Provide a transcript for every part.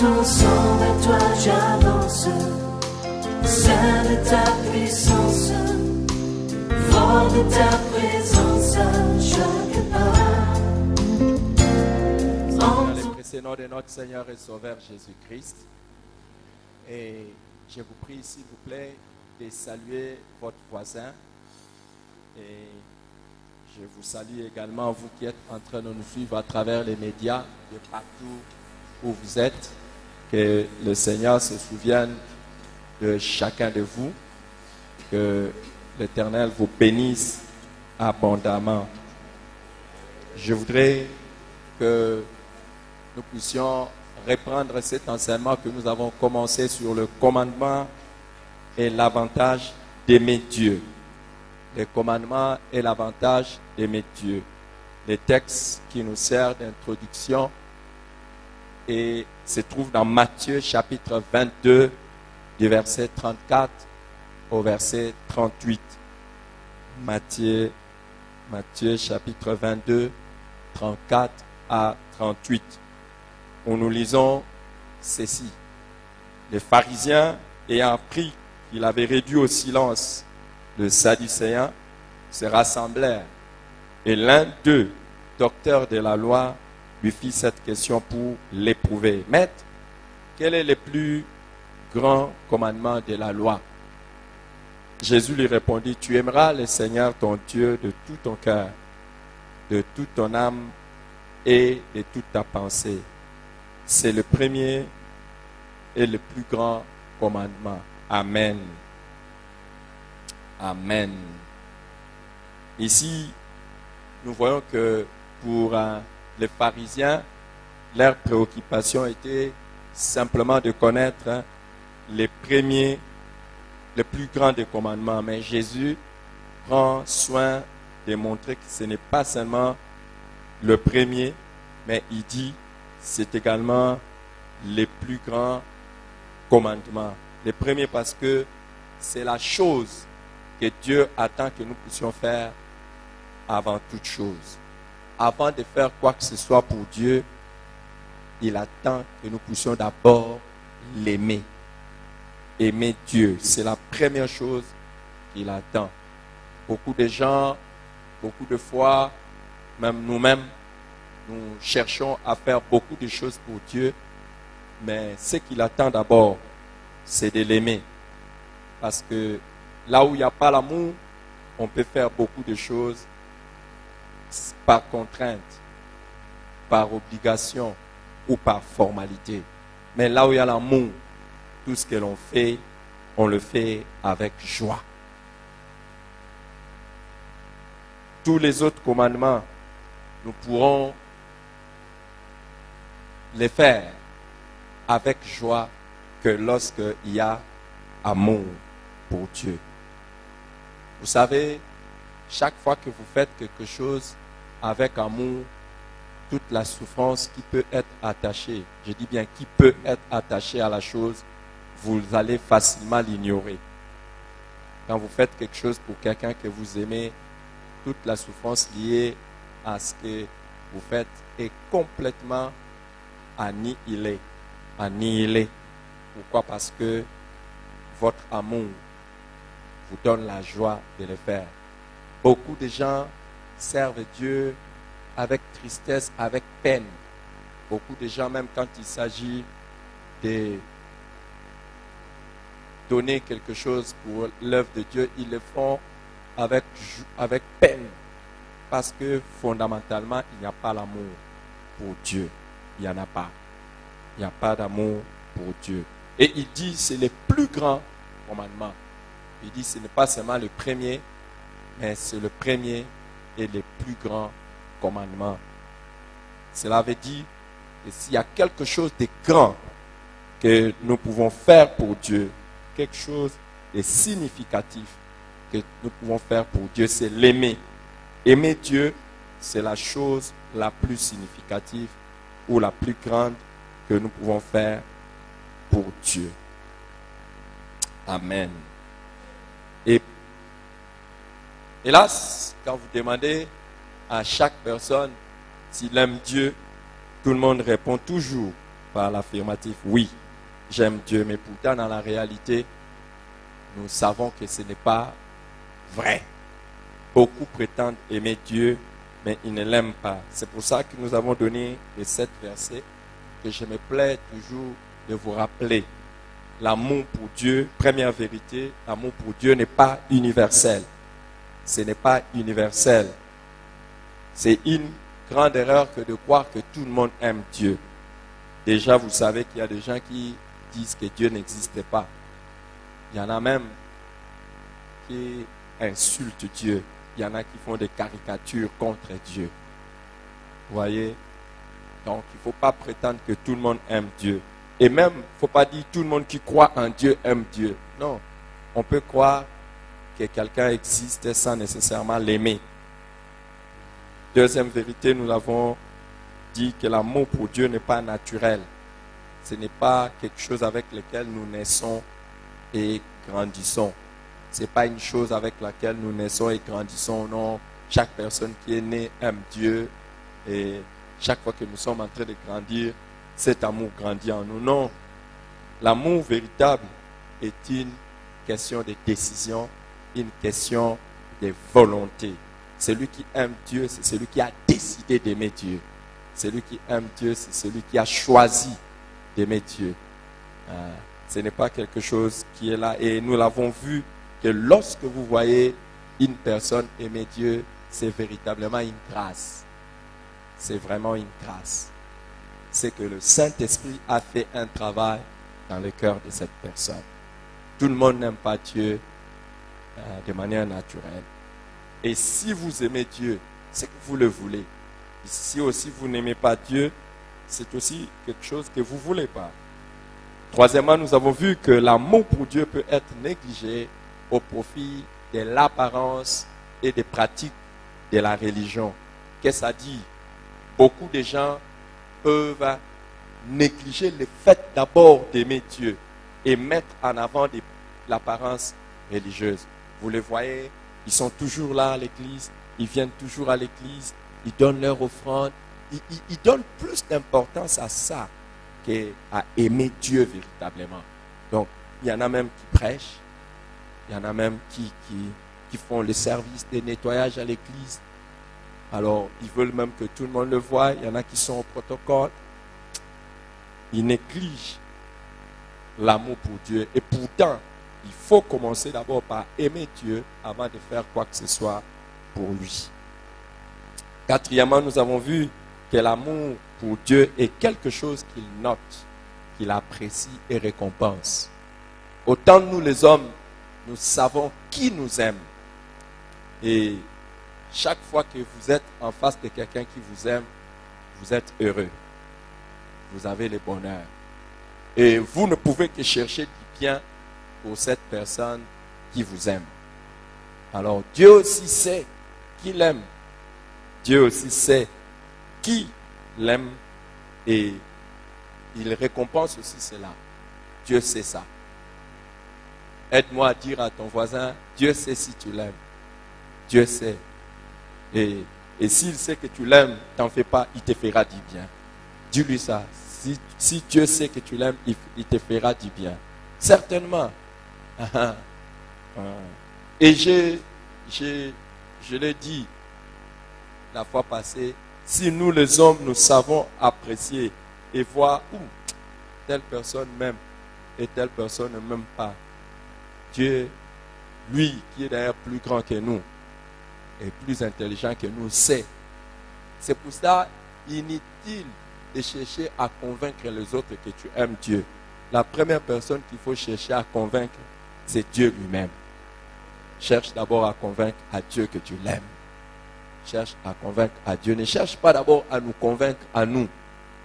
ton sang, vers toi j'avance. Saint de ta puissance, fort de ta présence à chaque pas. Dans le précieux nom de notre Seigneur et Sauveur Jésus-Christ. Et je vous prie, s'il vous plaît, de saluer votre voisin. Et je vous salue également, vous qui êtes en train de nous suivre à travers les médias, de partout où vous êtes. Que le Seigneur se souvienne de chacun de vous. Que l'Éternel vous bénisse abondamment. Je voudrais que nous puissions reprendre cet enseignement que nous avons commencé sur le commandement et l'avantage d'aimer Dieu. Le commandement et l'avantage d'aimer Dieu. Les textes qui nous servent d'introduction et se trouvent dans Matthieu chapitre 22 du verset 34 au verset 38. Matthieu chapitre 22, 34 à 38. Où nous lisons ceci. Les pharisiens, ayant appris qu'il avait réduit au silence le Sadducéen, se rassemblèrent. Et l'un d'eux, docteur de la loi, lui fit cette question pour l'éprouver. Maître, quel est le plus grand commandement de la loi? Jésus lui répondit, tu aimeras le Seigneur ton Dieu de tout ton cœur, de toute ton âme et de toute ta pensée. C'est le premier et le plus grand commandement. Amen. Amen. Ici, nous voyons que pour les pharisiens, leur préoccupation était simplement de connaître les premiers, les plus grands des commandements. Mais Jésus prend soin de montrer que ce n'est pas seulement le premier, mais il dit c'est également les plus grands commandements. Le premier parce que c'est la chose que Dieu attend que nous puissions faire avant toute chose. Avant de faire quoi que ce soit pour Dieu, il attend que nous puissions d'abord l'aimer. Aimer Dieu, c'est la première chose qu'il attend. Beaucoup de gens, beaucoup de fois, même nous-mêmes, nous cherchons à faire beaucoup de choses pour Dieu, mais ce qu'il attend d'abord, c'est de l'aimer. Parce que là où il n'y a pas l'amour, on peut faire beaucoup de choses par contrainte, par obligation ou par formalité. Mais là où il y a l'amour, tout ce que l'on fait, on le fait avec joie. Tous les autres commandements, nous pourrons les faire avec joie que lorsqu'il y a amour pour Dieu. Vous savez, chaque fois que vous faites quelque chose avec amour, toute la souffrance qui peut être attachée, je dis bien qui peut être attachée à la chose, vous allez facilement l'ignorer. Quand vous faites quelque chose pour quelqu'un que vous aimez, toute la souffrance liée à ce que vous faites est complètement annihilée. Annihilée. Pourquoi? Parce que votre amour vous donne la joie de le faire. Beaucoup de gens servent Dieu avec tristesse, avec peine. Beaucoup de gens, même quand il s'agit de donner quelque chose pour l'œuvre de Dieu, ils le font avec peine. Parce que fondamentalement, il n'y a pas l'amour pour Dieu. Il n'y en a pas. Il n'y a pas d'amour pour Dieu. Et il dit, c'est le plus grand commandement. Il dit, ce n'est pas seulement le premier, mais c'est le premier et le plus grand commandement. Cela veut dire que s'il y a quelque chose de grand que nous pouvons faire pour Dieu, quelque chose de significatif que nous pouvons faire pour Dieu, c'est l'aimer. Aimer Dieu, c'est la chose la plus significative ou la plus grande que nous pouvons faire pour Dieu. Amen. Et hélas, quand vous demandez à chaque personne s'il aime Dieu, tout le monde répond toujours par l'affirmatif, oui, j'aime Dieu, mais pourtant dans la réalité, nous savons que ce n'est pas vrai. Beaucoup prétendent aimer Dieu, mais ils ne l'aiment pas. C'est pour ça que nous avons donné les 7 versets que je me plais toujours de vous rappeler. L'amour pour Dieu, première vérité, l'amour pour Dieu n'est pas universel. Ce n'est pas universel. C'est une grande erreur que de croire que tout le monde aime Dieu. Déjà, vous savez qu'il y a des gens qui disent que Dieu n'existe pas. Il y en a même qui insultent Dieu. Il y en a qui font des caricatures contre Dieu. Vous voyez? Donc, il ne faut pas prétendre que tout le monde aime Dieu. Et même, il ne faut pas dire que tout le monde qui croit en Dieu aime Dieu. Non. On peut croire que quelqu'un existe sans nécessairement l'aimer. Deuxième vérité, nous avons dit que l'amour pour Dieu n'est pas naturel. Ce n'est pas quelque chose avec lequel nous naissons et grandissons. Ce n'est pas une chose avec laquelle nous naissons et grandissons. Non, chaque personne qui est née aime Dieu. Et chaque fois que nous sommes en train de grandir, cet amour grandit en nous. Non, l'amour véritable est une question de décision, une question de volonté. Celui qui aime Dieu, c'est celui qui a décidé d'aimer Dieu. Celui qui aime Dieu, c'est celui qui a choisi d'aimer Dieu. Ce n'est pas quelque chose qui est là. Et nous l'avons vu que lorsque vous voyez une personne aimer Dieu, c'est véritablement une grâce. C'est vraiment une grâce. C'est que le Saint-Esprit a fait un travail dans le cœur de cette personne. Tout le monde n'aime pas Dieu de manière naturelle. Et si vous aimez Dieu, c'est que vous le voulez. Si aussi vous n'aimez pas Dieu, c'est aussi quelque chose que vous ne voulez pas. Troisièmement, nous avons vu que l'amour pour Dieu peut être négligé au profit de l'apparence et des pratiques de la religion. Qu'est-ce que ça dit? Beaucoup de gens peuvent négliger le fait d'abord d'aimer Dieu et mettre en avant l'apparence religieuse. Vous les voyez, ils sont toujours là à l'église, ils viennent toujours à l'église, ils donnent leur offrande. Ils donnent plus d'importance à ça qu'à aimer Dieu véritablement. Donc, il y en a même qui prêchent, il y en a même qui font le service de nettoyage à l'église. Alors, ils veulent même que tout le monde le voie. Il y en a qui sont au protocole. Ils négligent l'amour pour Dieu. Et pourtant, il faut commencer d'abord par aimer Dieu avant de faire quoi que ce soit pour lui. Quatrièmement, nous avons vu que l'amour pour Dieu est quelque chose qu'il note, qu'il apprécie et récompense. Autant nous les hommes, nous savons qui nous aime. Et chaque fois que vous êtes en face de quelqu'un qui vous aime, vous êtes heureux. Vous avez le bonheur. Et vous ne pouvez que chercher du bien pour cette personne qui vous aime. Alors Dieu aussi sait qui l'aime. Dieu aussi sait qui l'aime et il récompense aussi cela. Dieu sait ça. Aide-moi à dire à ton voisin, Dieu sait si tu l'aimes. Dieu sait. Et s'il sait que tu l'aimes, t'en fais pas, il te fera du bien. Dis-lui ça. Si Dieu sait que tu l'aimes, il te fera du bien. Certainement. Et je l'ai dit la fois passée, si nous les hommes, nous savons apprécier et voir où telle personne m'aime et telle personne ne m'aime pas, Dieu, lui qui est d'ailleurs plus grand que nous et plus intelligent que nous, sait. C'est pour ça inutile de chercher à convaincre les autres que tu aimes Dieu. La première personne qu'il faut chercher à convaincre, c'est Dieu lui-même. Cherche d'abord à convaincre à Dieu que tu l'aimes. Cherche à convaincre à Dieu. Ne cherche pas d'abord à nous convaincre à nous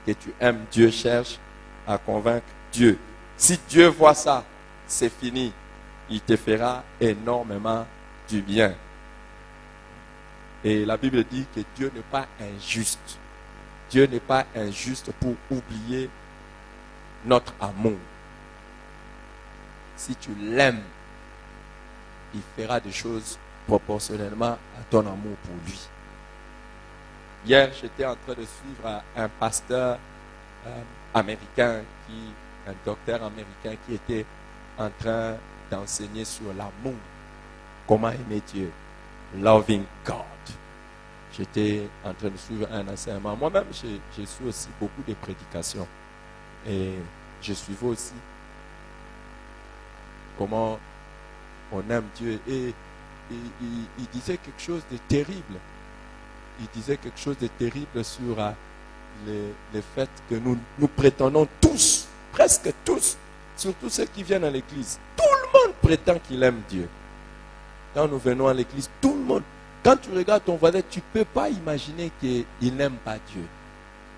que tu aimes Dieu. Cherche à convaincre Dieu. Si Dieu voit ça, c'est fini. Il te fera énormément du bien. Et la Bible dit que Dieu n'est pas injuste. Dieu n'est pas injuste pour oublier notre amour. Si tu l'aimes, il fera des choses proportionnellement à ton amour pour lui. Hier, j'étais en train de suivre un pasteur américain, un docteur américain qui était en train d'enseigner sur l'amour. Comment aimer Dieu. Loving God. J'étais en train de suivre un enseignement. Moi-même, j'ai su aussi beaucoup de prédications. Et je suivais aussi comment on aime Dieu. Et il disait quelque chose de terrible. Il disait quelque chose de terrible sur le fait que nous prétendons tous, presque tous, surtout ceux qui viennent à l'église. Tout le monde prétend qu'il aime Dieu. Quand nous venons à l'église, tout le monde. Quand tu regardes ton voisin, tu ne peux pas imaginer qu'il n'aime pas Dieu.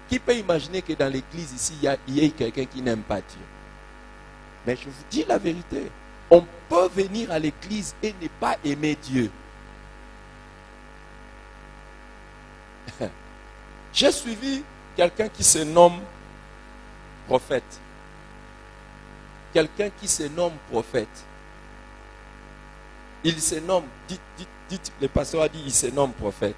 Qui peut imaginer que dans l'église ici, il y ait quelqu'un qui n'aime pas Dieu? Mais je vous dis la vérité. On peut venir à l'église et ne pas aimer Dieu. J'ai suivi quelqu'un qui se nomme prophète. Quelqu'un qui se nomme prophète. Il se nomme, dites, le pasteur a dit, il se nomme prophète.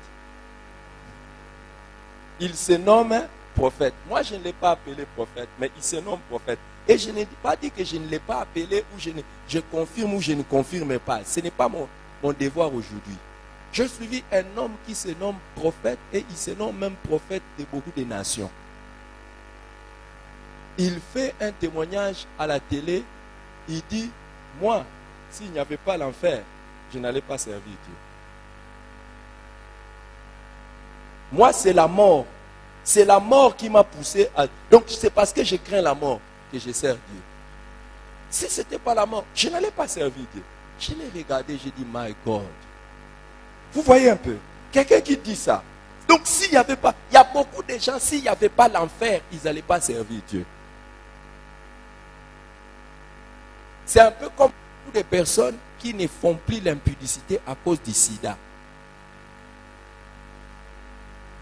Il se nomme prophète. Moi, je ne l'ai pas appelé prophète, mais il se nomme prophète. Et je n'ai pas dit que je ne l'ai pas appelé ou je confirme ou je ne confirme pas. Ce n'est pas mon devoir aujourd'hui. J'ai suivi un homme qui se nomme prophète et il se nomme même prophète de beaucoup de nations. Il fait un témoignage à la télé. Il dit, moi, s'il n'y avait pas l'enfer, je n'allais pas servir Dieu. Moi, c'est la mort. C'est la mort qui m'a poussé à... Donc, c'est parce que je crains la mort que je sers Dieu. Si ce n'était pas la mort, je n'allais pas servir Dieu. Je l'ai regardé, j'ai dit, my God. Vous voyez un peu, quelqu'un qui dit ça. Donc, s'il n'y avait pas... Il y a beaucoup de gens, s'il n'y avait pas l'enfer, ils n'allaient pas servir Dieu. C'est un peu comme des personnes qui ne font plus l'impudicité à cause du sida.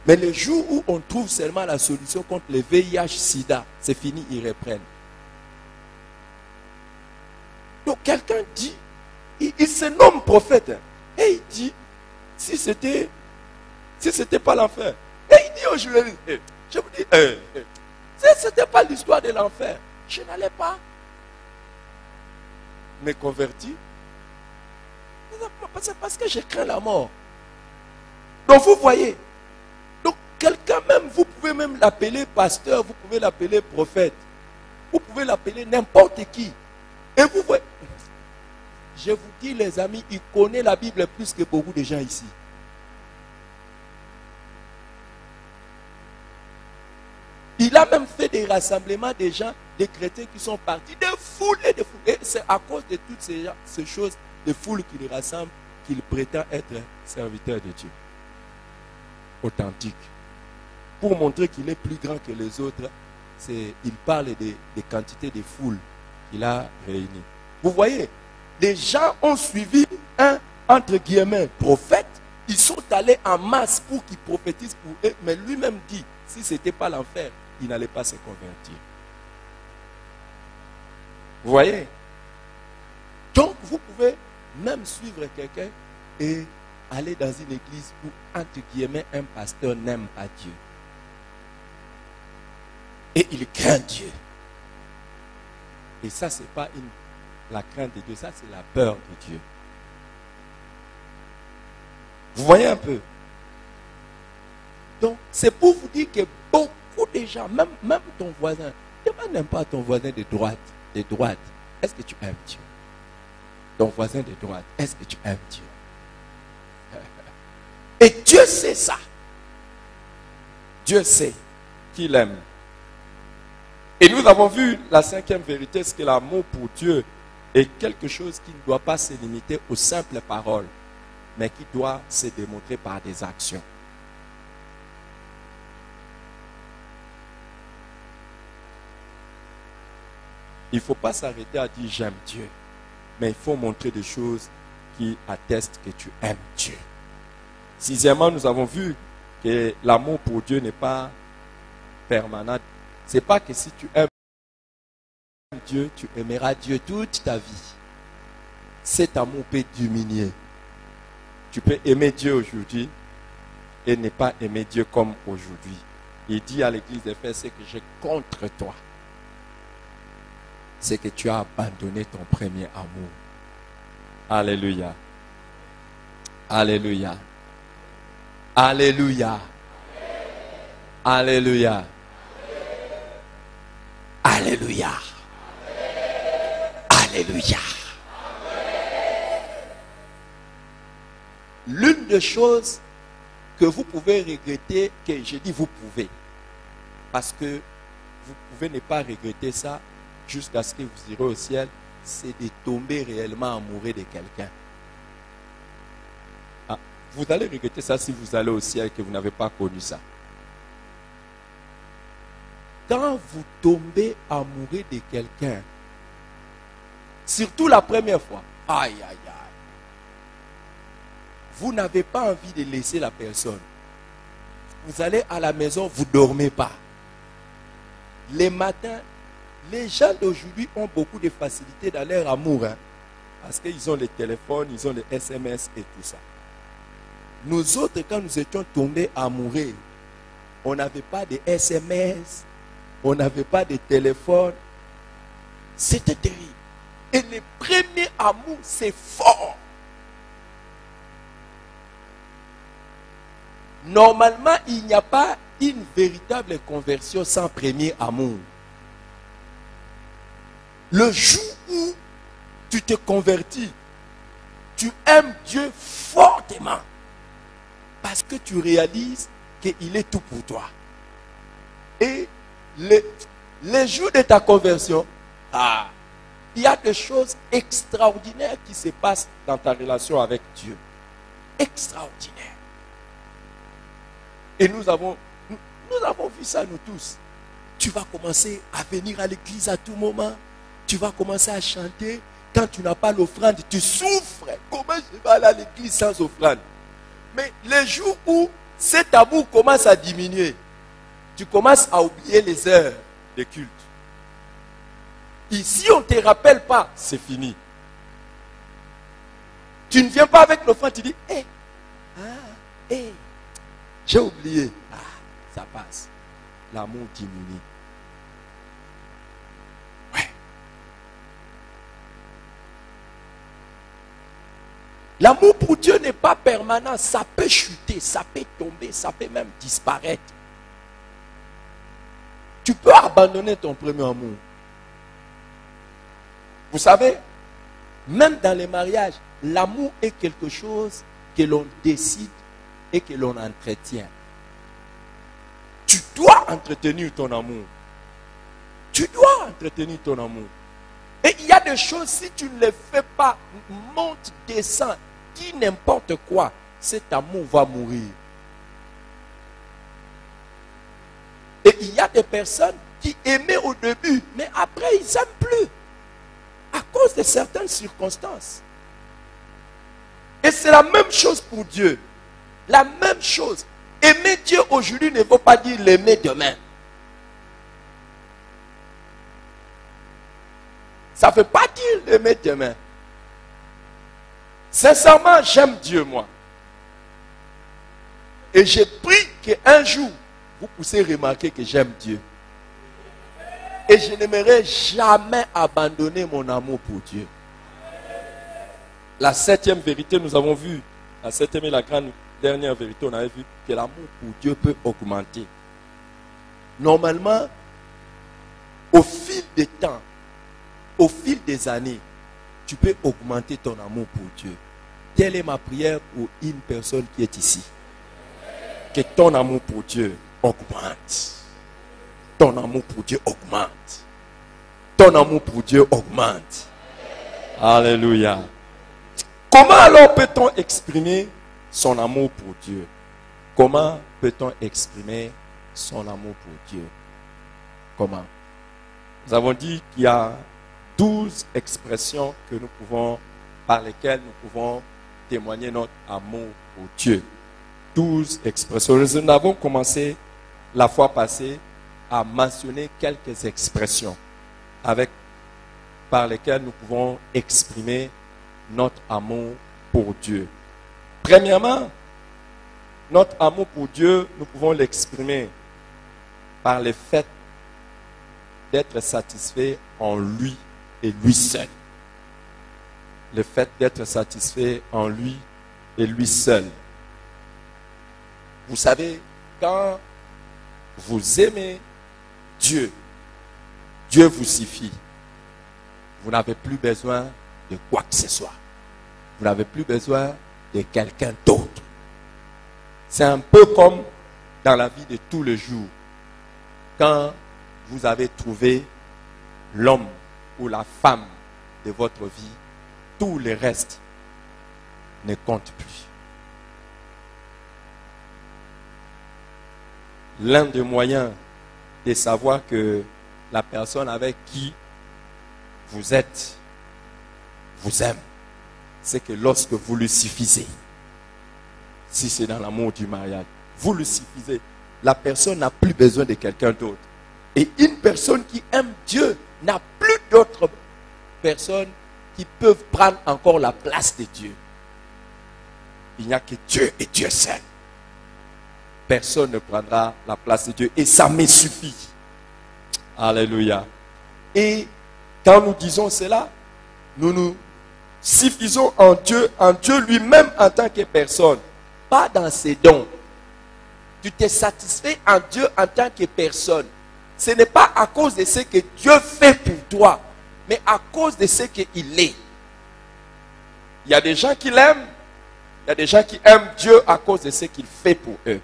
Mais le jour où on trouve seulement la solution contre le VIH-Sida, c'est fini, ils reprennent. Donc quelqu'un dit, il se nomme prophète, et il dit, si c'était pas l'enfer, et il dit aujourd'hui, je vous dis, si c'était pas l'histoire de l'enfer, je n'allais pas me convertir. C'est parce que je crains la mort. Donc vous voyez, donc quelqu'un même, vous pouvez même l'appeler pasteur, vous pouvez l'appeler prophète, vous pouvez l'appeler n'importe qui. Et vous voyez, je vous dis les amis, il connaît la Bible plus que beaucoup de gens ici. Il a même fait des rassemblements des gens, des chrétiens qui sont partis, des foules et des foules. Et c'est à cause de toutes ces choses, des foules qui les rassemblent, qu'il prétend être serviteur de Dieu. Authentique. Pour montrer qu'il est plus grand que les autres, il parle des quantités de foules qu'il a réunies. Vous voyez, les gens ont suivi un, entre guillemets, prophète. Ils sont allés en masse pour qu'il prophétise pour eux. Mais lui-même dit, si ce n'était pas l'enfer, il n'allait pas se convertir. Vous voyez? Donc, vous pouvez même suivre quelqu'un et aller dans une église où, entre guillemets, un pasteur n'aime pas Dieu. Et il craint Dieu. Et ça, ce n'est pas la crainte de Dieu, ça, c'est la peur de Dieu. Vous voyez un peu? Donc, c'est pour vous dire que beaucoup de gens, même ton voisin, demande même pas à ton voisin de droite, est-ce que tu aimes Dieu? Ton voisin de droite, est-ce que tu aimes Dieu? Et Dieu sait ça. Dieu sait qu'il aime. Et nous avons vu la cinquième vérité, c'est que l'amour pour Dieu est quelque chose qui ne doit pas se limiter aux simples paroles, mais qui doit se démontrer par des actions. Il ne faut pas s'arrêter à dire j'aime Dieu, mais il faut montrer des choses qui attestent que tu aimes Dieu. Sixièmement, nous avons vu que l'amour pour Dieu n'est pas permanent. Ce n'est pas que si tu aimes Dieu, tu aimeras Dieu toute ta vie. Cet amour peut diminuer. Tu peux aimer Dieu aujourd'hui et ne pas aimer Dieu comme aujourd'hui. Il dit à l'église d'Éphèse, ce que j'ai contre toi, c'est que tu as abandonné ton premier amour. Alléluia. Alléluia. Alléluia. Alléluia. Alléluia. Alléluia. L'une des choses que vous pouvez regretter, que je dis vous pouvez, parce que vous pouvez ne pas regretter ça jusqu'à ce que vous irez au ciel, c'est de tomber réellement amoureux de quelqu'un. Ah, vous allez regretter ça si vous allez au ciel et que vous n'avez pas connu ça. Quand vous tombez amoureux de quelqu'un, surtout la première fois, aïe, aïe, aïe, vous n'avez pas envie de laisser la personne. Vous allez à la maison, vous ne dormez pas. Les matins, les gens d'aujourd'hui ont beaucoup de facilité dans leur amour. Parce qu'ils ont les téléphones, ils ont les SMS et tout ça. Nous autres, quand nous étions tombés amoureux, on n'avait pas de SMS, on n'avait pas de téléphone. C'était terrible. Et le premier amour, c'est fort. Normalement, il n'y a pas une véritable conversion sans premier amour. Le jour où tu te convertis, tu aimes Dieu fortement parce que tu réalises qu'il est tout pour toi. Et les jours de ta conversion, il y a des choses extraordinaires qui se passent dans ta relation avec Dieu. Extraordinaires. Et nous avons vu ça, nous tous. Tu vas commencer à venir à l'église à tout moment. Tu vas commencer à chanter. Quand tu n'as pas l'offrande, tu souffres. Comment je vais aller à l'église sans offrande? Mais les jours où cet amour commence à diminuer, tu commences à oublier les heures de culte. Et si on ne te rappelle pas, c'est fini. Tu ne viens pas avec l'offrande, tu dis, j'ai oublié. Ça passe. L'amour diminue. Ouais. L'amour pour Dieu n'est pas permanent. Ça peut chuter, ça peut tomber, ça peut même disparaître. Tu peux abandonner ton premier amour. Vous savez, même dans les mariages, l'amour est quelque chose que l'on décide et que l'on entretient. Tu dois entretenir ton amour. Tu dois entretenir ton amour. Et il y a des choses, si tu ne les fais pas, monte, descend, dis n'importe quoi, cet amour va mourir. Et il y a des personnes qui aimaient au début, mais après ils n'aiment plus. À cause de certaines circonstances. Et c'est la même chose pour Dieu. La même chose. Aimer Dieu aujourd'hui ne veut pas dire l'aimer demain. Ça ne veut pas dire l'aimer demain. Sincèrement, j'aime Dieu, moi. Et j'ai pris qu'un jour, vous puissiez remarquer que j'aime Dieu. Et je n'aimerais jamais abandonner mon amour pour Dieu. La septième vérité, nous avons vu, la septième et la grande dernière vérité, on avait vu que l'amour pour Dieu peut augmenter. Normalement, au fil des temps, au fil des années, tu peux augmenter ton amour pour Dieu. Telle est ma prière pour une personne qui est ici. Que ton amour pour Dieu augmente. Ton amour pour Dieu augmente. Ton amour pour Dieu augmente. Alléluia. Comment alors peut-on exprimer son amour pour Dieu? Comment peut-on exprimer son amour pour Dieu? Comment? Nous avons dit qu'il y a 12 expressions que nous pouvons, par lesquelles nous pouvons témoigner notre amour pour Dieu. 12 expressions. Nous avons commencé la fois passée à mentionner quelques expressions par lesquelles nous pouvons exprimer notre amour pour Dieu. Premièrement, notre amour pour Dieu, nous pouvons l'exprimer par le fait d'être satisfait en lui et lui seul. Le fait d'être satisfait en lui et lui seul. Vous savez, quand vous aimez Dieu, Dieu vous suffit. Vous n'avez plus besoin de quoi que ce soit. Vous n'avez plus besoin de quelqu'un d'autre. C'est un peu comme dans la vie de tous les jours. Quand vous avez trouvé l'homme ou la femme de votre vie, tout le reste ne compte plus. L'un des moyens de savoir que la personne avec qui vous êtes vous aime, c'est que lorsque vous le suffisez, si c'est dans l'amour du mariage, vous le suffisez, la personne n'a plus besoin de quelqu'un d'autre. Et une personne qui aime Dieu n'a plus d'autres personnes qui peuvent prendre encore la place de Dieu. Il n'y a que Dieu et Dieu seul. Personne ne prendra la place de Dieu. Et ça me suffit. Alléluia. Et quand nous disons cela, nous nous suffisons en Dieu lui-même en tant que personne. Pas dans ses dons. Tu t'es satisfait en Dieu en tant que personne. Ce n'est pas à cause de ce que Dieu fait pour toi, mais à cause de ce qu'il est. Il y a des gens qui l'aiment. Il y a des gens qui aiment Dieu à cause de ce qu'il fait pour eux.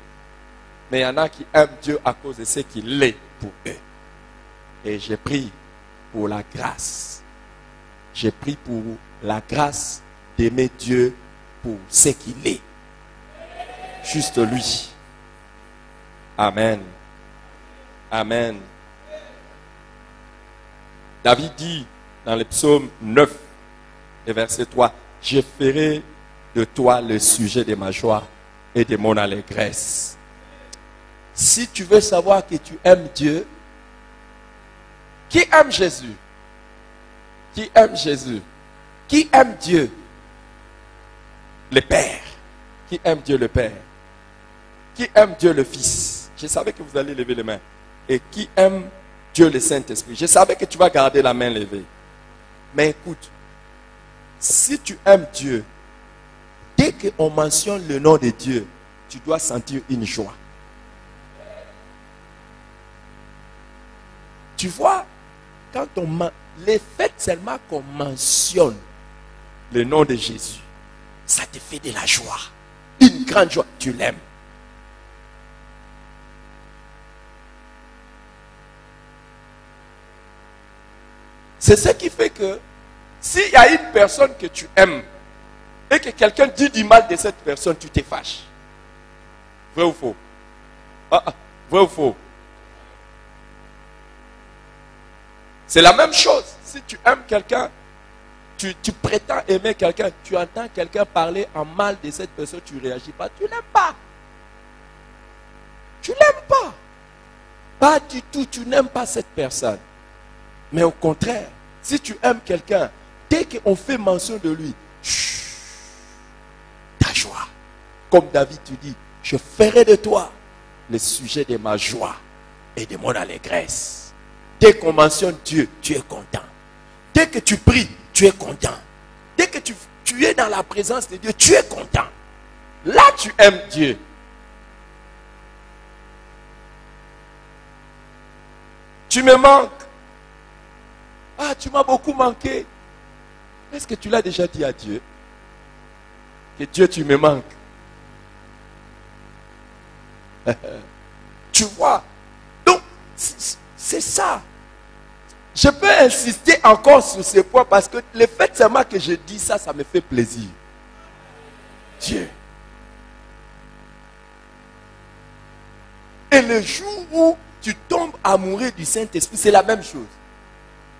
Mais il y en a qui aiment Dieu à cause de ce qu'il est pour eux. Et j'ai pris pour la grâce. J'ai pris pour la grâce d'aimer Dieu pour ce qu'il est. Juste lui. Amen. Amen. David dit dans le psaume 9, le verset 3, « Je ferai de toi le sujet de ma joie et de mon allégresse. » Si tu veux savoir que tu aimes Dieu, qui aime Jésus? Qui aime Jésus? Qui aime Dieu? Le Père. Qui aime Dieu le Père? Qui aime Dieu le Fils? Je savais que vous allez lever les mains. Et qui aime Dieu le Saint-Esprit? Je savais que tu vas garder la main levée. Mais écoute, si tu aimes Dieu, dès qu'on mentionne le nom de Dieu, tu dois sentir une joie. Tu vois, quand le fait seulement qu'on mentionne le nom de Jésus, ça te fait de la joie. Une grande joie. Tu l'aimes. C'est ce qui fait que s'il y a une personne que tu aimes et que quelqu'un dit du mal de cette personne, tu te fâches. Vrai ou faux? Vrai ou faux? C'est la même chose. Si tu aimes quelqu'un, tu prétends aimer quelqu'un, tu entends quelqu'un parler en mal de cette personne, tu ne réagis pas, tu ne l'aimes pas. Tu ne l'aimes pas. Pas du tout, tu n'aimes pas cette personne. Mais au contraire, si tu aimes quelqu'un, dès qu'on fait mention de lui, ta joie. Comme David, tu dis, je ferai de toi le sujet de ma joie et de mon allégresse. Dès qu'on mentionne Dieu, tu es content. Dès que tu pries, tu es content. Dès que tu es dans la présence de Dieu, tu es content. Là, tu aimes Dieu. Tu me manques. Ah, tu m'as beaucoup manqué. Est-ce que tu l'as déjà dit à Dieu? Que Dieu, tu me manques. Tu vois? Donc, c'est ça. Je peux insister encore sur ce point parce que le fait seulement que je dis ça, ça me fait plaisir. Dieu. Et le jour où tu tombes amoureux du Saint-Esprit, c'est la même chose.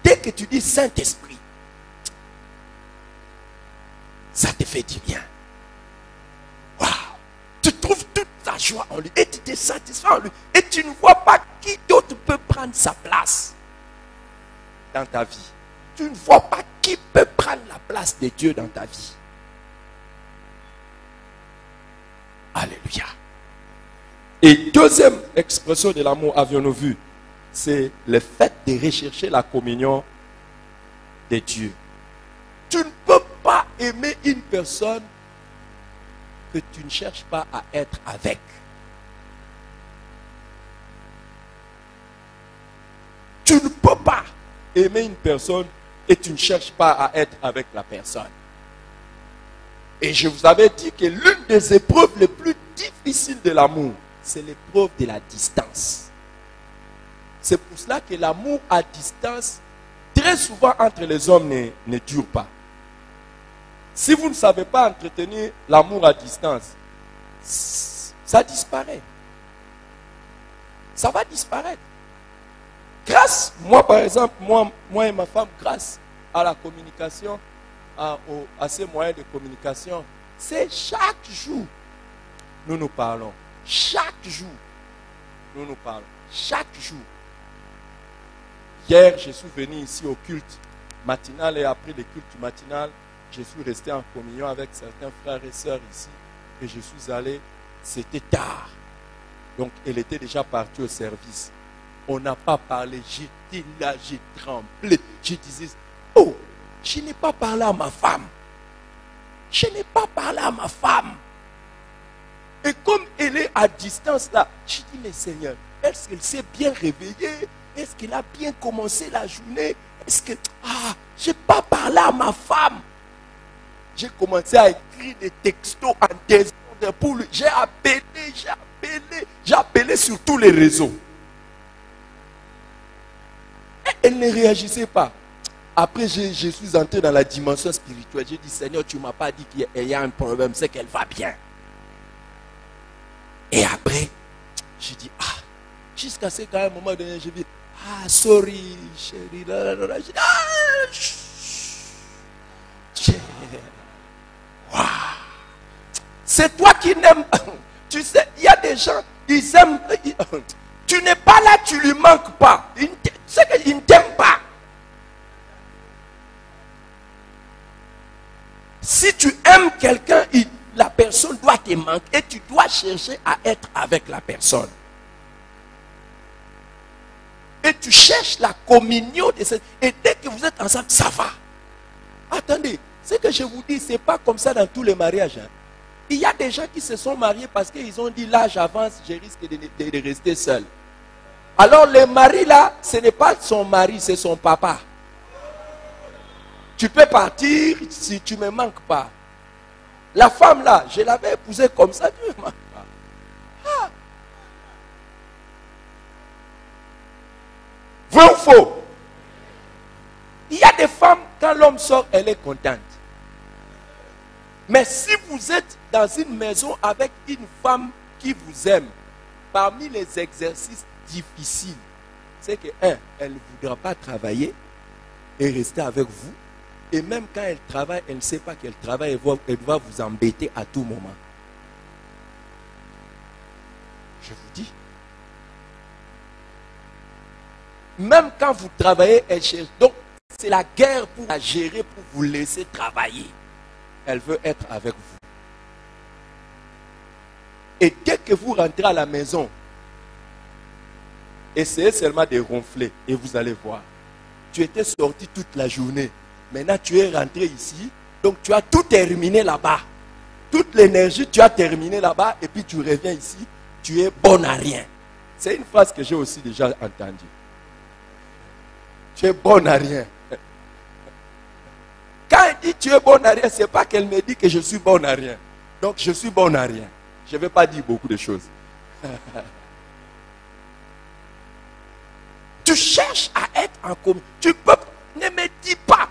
Dès que tu dis Saint-Esprit, ça te fait du bien. Waouh! Tu trouves toute ta joie en lui et tu te satisfais en lui. Et tu ne vois pas qui d'autre peut prendre sa place dans ta vie. Tu ne vois pas qui peut prendre la place de Dieu dans ta vie. Alléluia. Et deuxième expression de l'amour, avions-nous vu, c'est le fait de rechercher la communion de Dieu. Tu ne peux pas aimer une personne que tu ne cherches pas à être avec. Tu ne peux pas aimer une personne et tu ne cherches pas à être avec la personne. Et je vous avais dit que l'une des épreuves les plus difficiles de l'amour, c'est l'épreuve de la distance. C'est pour cela que l'amour à distance, très souvent entre les hommes, ne dure pas. Si vous ne savez pas entretenir l'amour à distance, ça disparaît. Ça va disparaître. Grâce, moi par exemple, moi et ma femme, grâce à la communication, à ces moyens de communication, c'est chaque jour, nous nous parlons. Chaque jour, nous nous parlons. Chaque jour. Hier, je suis venu ici au culte matinal et après le culte matinal, je suis resté en communion avec certains frères et sœurs ici et je suis allé, c'était tard. Donc, elle était déjà partie au service. On n'a pas parlé, j'étais là, j'ai tremblé. Je disais, oh, je n'ai pas parlé à ma femme. Je n'ai pas parlé à ma femme. Et comme elle est à distance là, je dis, mais Seigneur, est-ce qu'elle s'est bien réveillée? Est-ce qu'elle a bien commencé la journée? Est-ce que... Ah, je n'ai pas parlé à ma femme. J'ai commencé à écrire des textos en désordre pour lui. J'ai appelé sur tous les réseaux. Et elle ne réagissait pas. Après, je suis entré dans la dimension spirituelle. J'ai dit, Seigneur, tu ne m'as pas dit qu'il y a un problème, c'est qu'elle va bien. Et après, j'ai dit, ah, jusqu'à ce qu'à un moment donné, je dis, ah, sorry, chérie. J'ai dit, ah, wow. C'est toi qui n'aimes. Tu sais, il y a des gens, ils aiment. Tu n'es pas là, tu lui manques pas. Tu sais qu'ils ne t'aiment pas. Si tu aimes quelqu'un, la personne doit te manquer et tu dois chercher à être avec la personne. Et tu cherches la communion de cette... Et dès que vous êtes ensemble, ça va. Attendez, ce que je vous dis, ce n'est pas comme ça dans tous les mariages. Hein. Il y a des gens qui se sont mariés parce qu'ils ont dit, là j'avance, je risque de rester seul. Alors le mari là, ce n'est pas son mari, c'est son papa. Tu peux partir si tu ne me manques pas. La femme là, je l'avais épousée comme ça, tu ne me manques pas. Ah. Vrai ou faux? Il y a des femmes, quand l'homme sort, elle est contente. Mais si vous êtes dans une maison avec une femme qui vous aime, parmi les exercices difficiles, c'est que, elle ne voudra pas travailler et rester avec vous. Et même quand elle travaille, elle ne sait pas qu'elle travaille, elle va vous embêter à tout moment. Je vous dis. Même quand vous travaillez, elle cherche. Donc, c'est la guerre pour la gérer, pour vous laisser travailler. Elle veut être avec vous. Et dès que vous rentrez à la maison, essayez seulement de ronfler et vous allez voir. Tu étais sorti toute la journée. Maintenant, tu es rentré ici. Donc, tu as tout terminé là-bas. Toute l'énergie, tu as terminé là-bas. Et puis, tu reviens ici. Tu es bon à rien. C'est une phrase que j'ai aussi déjà entendue. Tu es bon à rien. Quand elle dit tu es bon à rien, ce n'est pas qu'elle me dit que je suis bon à rien. Donc, je suis bon à rien. Je ne vais pas dire beaucoup de choses. Tu cherches à être en commun. Tu peux... Ne me dis pas.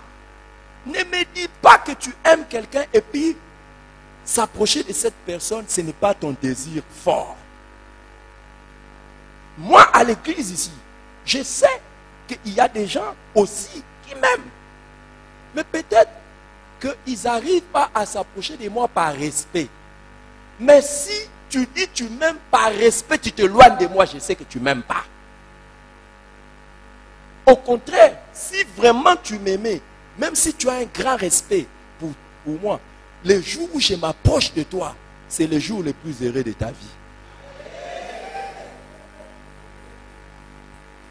Ne me dis pas que tu aimes quelqu'un et puis s'approcher de cette personne, ce n'est pas ton désir fort. Moi, à l'église ici, je sais qu'il y a des gens aussi qui m'aiment. Mais peut-être qu'ils n'arrivent pas à s'approcher de moi par respect. Mais si tu dis tu m'aimes par respect, tu t'éloignes de moi, je sais que tu ne m'aimes pas. Au contraire, si vraiment tu m'aimais, même si tu as un grand respect pour moi, le jour où je m'approche de toi, c'est le jour le plus heureux de ta vie.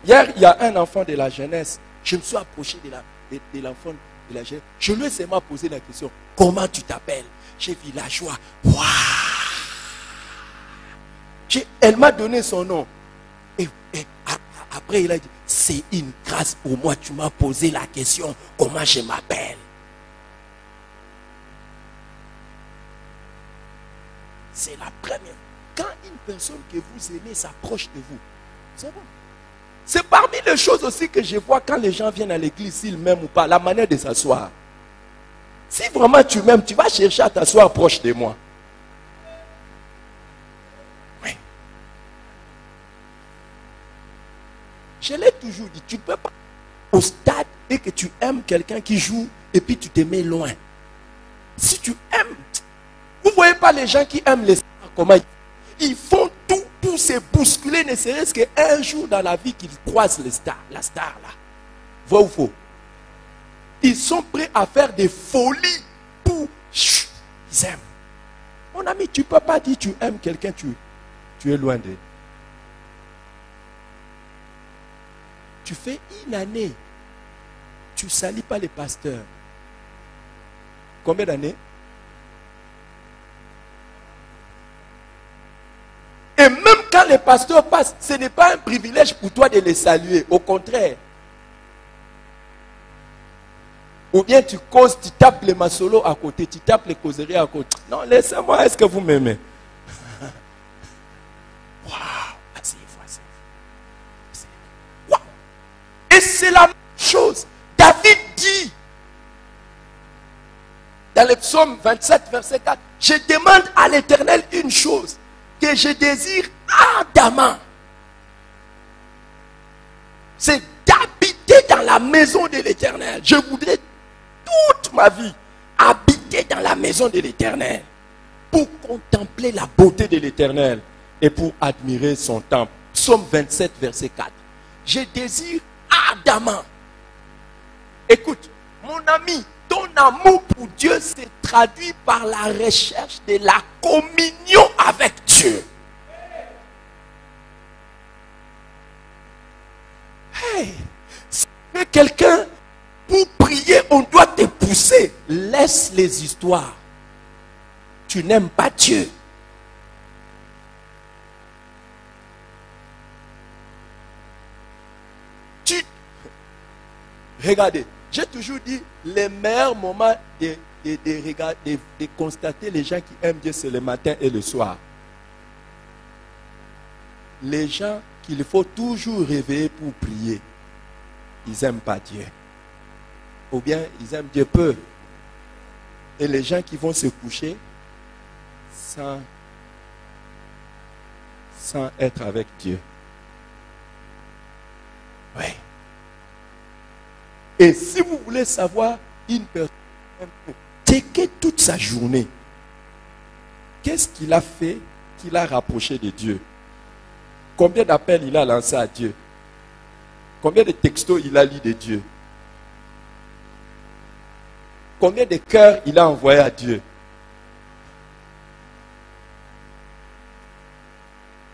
Hier, il y a un enfant de la jeunesse. Je me suis approché de l'enfant de la jeunesse. Je lui ai seulement posé la question, comment tu t'appelles? J'ai villageois. Waouh! Elle m'a donné son nom. Et après, il a dit, c'est une grâce pour moi. Tu m'as posé la question, comment je m'appelle? C'est la première. Quand une personne que vous aimez s'approche de vous, c'est bon. C'est parmi les choses aussi que je vois quand les gens viennent à l'église, s'ils m'aiment ou pas, la manière de s'asseoir. Si vraiment tu m'aimes, tu vas chercher à t'asseoir proche de moi. Oui. Je l'ai toujours dit, tu ne peux pas au stade et que tu aimes quelqu'un qui joue et puis tu te mets loin. Si tu aimes, vous ne voyez pas les gens qui aiment les stars, comment ils font tout pour se bousculer, ne serait-ce qu'un jour dans la vie qu'ils croisent la star là. Vrai ou faux? Ils sont prêts à faire des folies pour... Ils aiment. Mon ami, tu ne peux pas dire tu aimes quelqu'un, tu es loin d'eux. Tu fais une année, tu ne salis pas les pasteurs. Combien d'années? Et même quand les pasteurs passent, ce n'est pas un privilège pour toi de les saluer. Au contraire. Ou bien tu causes, tu tapes les masolos à côté, tu tapes les causeries à côté. Non, laissez-moi, est-ce que vous m'aimez? Waouh! Asseyez-vous. Waouh! Et c'est la même chose. David dit, dans le psaume 27, verset 4, je demande à l'Éternel une chose, que je désire ardemment. C'est d'habiter dans la maison de l'Éternel. Je voudrais toute ma vie habiter dans la maison de l'Éternel pour contempler la beauté de l'Éternel et pour admirer son temple. Psaume 27, verset 4. Je désire ardemment. Écoute, mon ami, ton amour pour Dieu se traduit par la recherche de la communion avec Dieu. Hey, si tu es quelqu'un, pour prier, on doit te pousser. Laisse les histoires. Tu n'aimes pas Dieu. Regardez, j'ai toujours dit, les meilleurs moments de constater les gens qui aiment Dieu, c'est le matin et le soir. Les gens qu'il faut toujours réveiller pour prier, ils n'aiment pas Dieu. Ou bien ils aiment Dieu peu. Et les gens qui vont se coucher sans être avec Dieu. Oui. Et si vous voulez savoir une personne, checkez toute sa journée. Qu'est-ce qu'il a fait qui l'a rapproché de Dieu? Combien d'appels il a lancé à Dieu? Combien de textos il a lu de Dieu? Combien de cœurs il a envoyé à Dieu?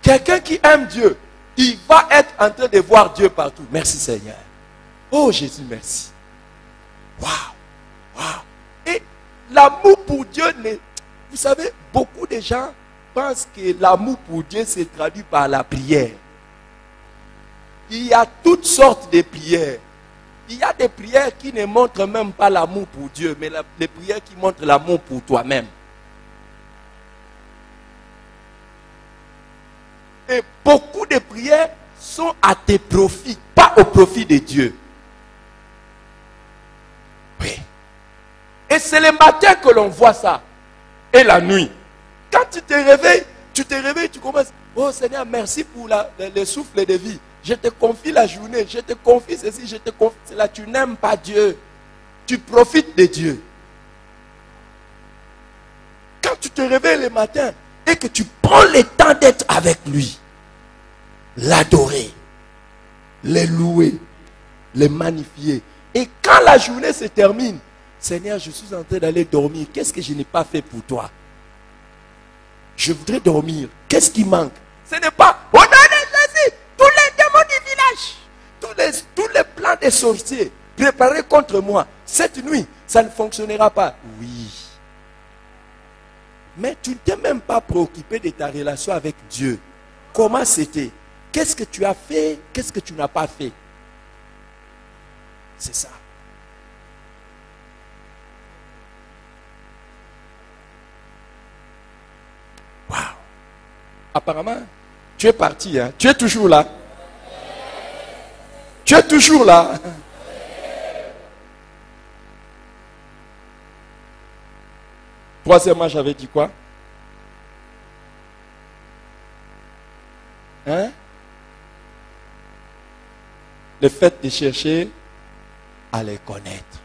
Quelqu'un qui aime Dieu, il va être en train de voir Dieu partout. Merci Seigneur. Oh Jésus, merci. Waouh, waouh. Et l'amour pour Dieu, vous savez, beaucoup de gens pensent que l'amour pour Dieu se traduit par la prière. Il y a toutes sortes de prières. Il y a des prières qui ne montrent même pas l'amour pour Dieu, mais des prières qui montrent l'amour pour toi-même. Et beaucoup de prières sont à tes profits, pas au profit de Dieu. Oui. Et c'est le matin que l'on voit ça. Et la nuit. Quand tu te réveilles, tu commences. Oh Seigneur, merci pour le souffle de vie. Je te confie la journée, je te confie ceci, je te confie cela. Tu n'aimes pas Dieu. Tu profites de Dieu. Quand tu te réveilles le matin et que tu prends le temps d'être avec lui, l'adorer, le louer, le magnifier. Et quand la journée se termine, Seigneur, je suis en train d'aller dormir. Qu'est-ce que je n'ai pas fait pour toi? Je voudrais dormir. Qu'est-ce qui manque? Ce n'est pas, au nom de Jésus, tous les démons du village, des sorciers préparés contre moi. Cette nuit, ça ne fonctionnera pas. Oui. Mais tu ne t'es même pas préoccupé de ta relation avec Dieu. Comment c'était? Qu'est-ce que tu as fait? Qu'est-ce que tu n'as pas fait? C'est ça. Waouh. Apparemment, tu es parti, hein? Tu es toujours là. Tu es toujours là. Troisièmement, j'avais dit quoi? Hein? Le fait de chercher à les connaître.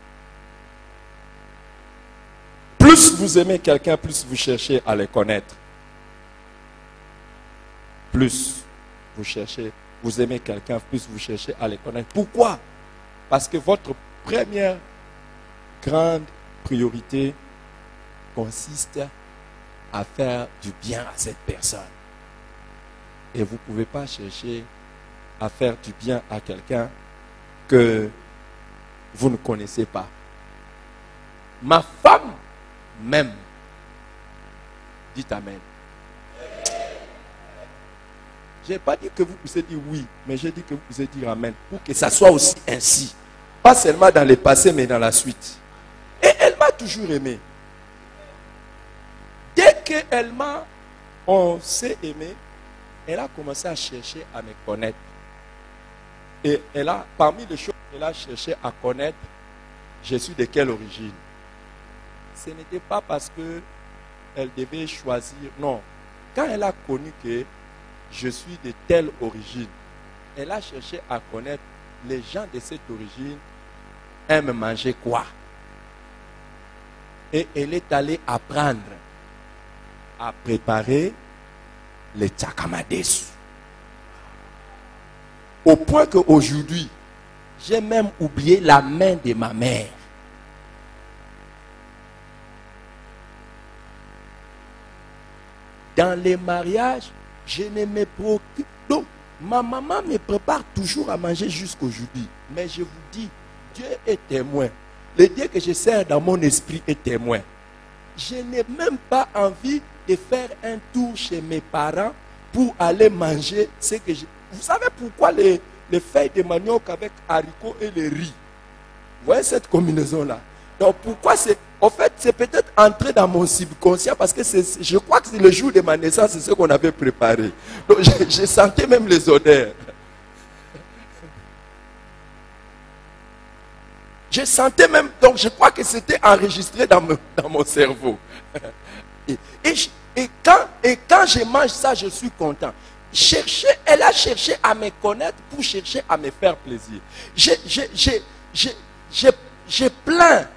Plus vous aimez quelqu'un, plus vous cherchez à les connaître. Plus vous cherchez, vous aimez quelqu'un, plus vous cherchez à les connaître. Pourquoi? Parce que votre première grande priorité consiste à faire du bien à cette personne. Et vous ne pouvez pas chercher à faire du bien à quelqu'un que vous ne connaissez pas. Ma femme m'aime. Dites Amen. Je n'ai pas dit que vous puissiez dire oui, mais j'ai dit que vous puissiez dire Amen. Pour que ça soit aussi ainsi. Pas seulement dans le passé, mais dans la suite. Et elle m'a toujours aimé. Dès on s'est aimé, elle a commencé à chercher à me connaître. Et elle a, parmi les choses qu'elle a cherché à connaître, je suis de quelle origine? Ce n'était pas parce qu'elle devait choisir, non. Quand elle a connu que je suis de telle origine, elle a cherché à connaître les gens de cette origine aiment manger quoi. Et elle est allée apprendre à préparer les tchakamadesu. Au point qu'aujourd'hui, j'ai même oublié la main de ma mère. Dans les mariages, je ne me préoccupe. Donc, ma maman me prépare toujours à manger jusqu'aujourd'hui. Mais je vous dis, Dieu est témoin. Le Dieu que je sers dans mon esprit est témoin. Je n'ai même pas envie de faire un tour chez mes parents pour aller manger ce que je... Vous savez pourquoi les feuilles de manioc avec haricots et les riz? Vous voyez cette combinaison-là? Donc pourquoi c'est... En fait, c'est peut-être entré dans mon subconscient parce que je crois que c'est le jour de ma naissance, c'est ce qu'on avait préparé. Donc je sentais même les odeurs. Je sentais même... Donc je crois que c'était enregistré dans mon cerveau. Et quand je mange ça, je suis content. Elle a cherché à me connaître pour chercher à me faire plaisir. Je plains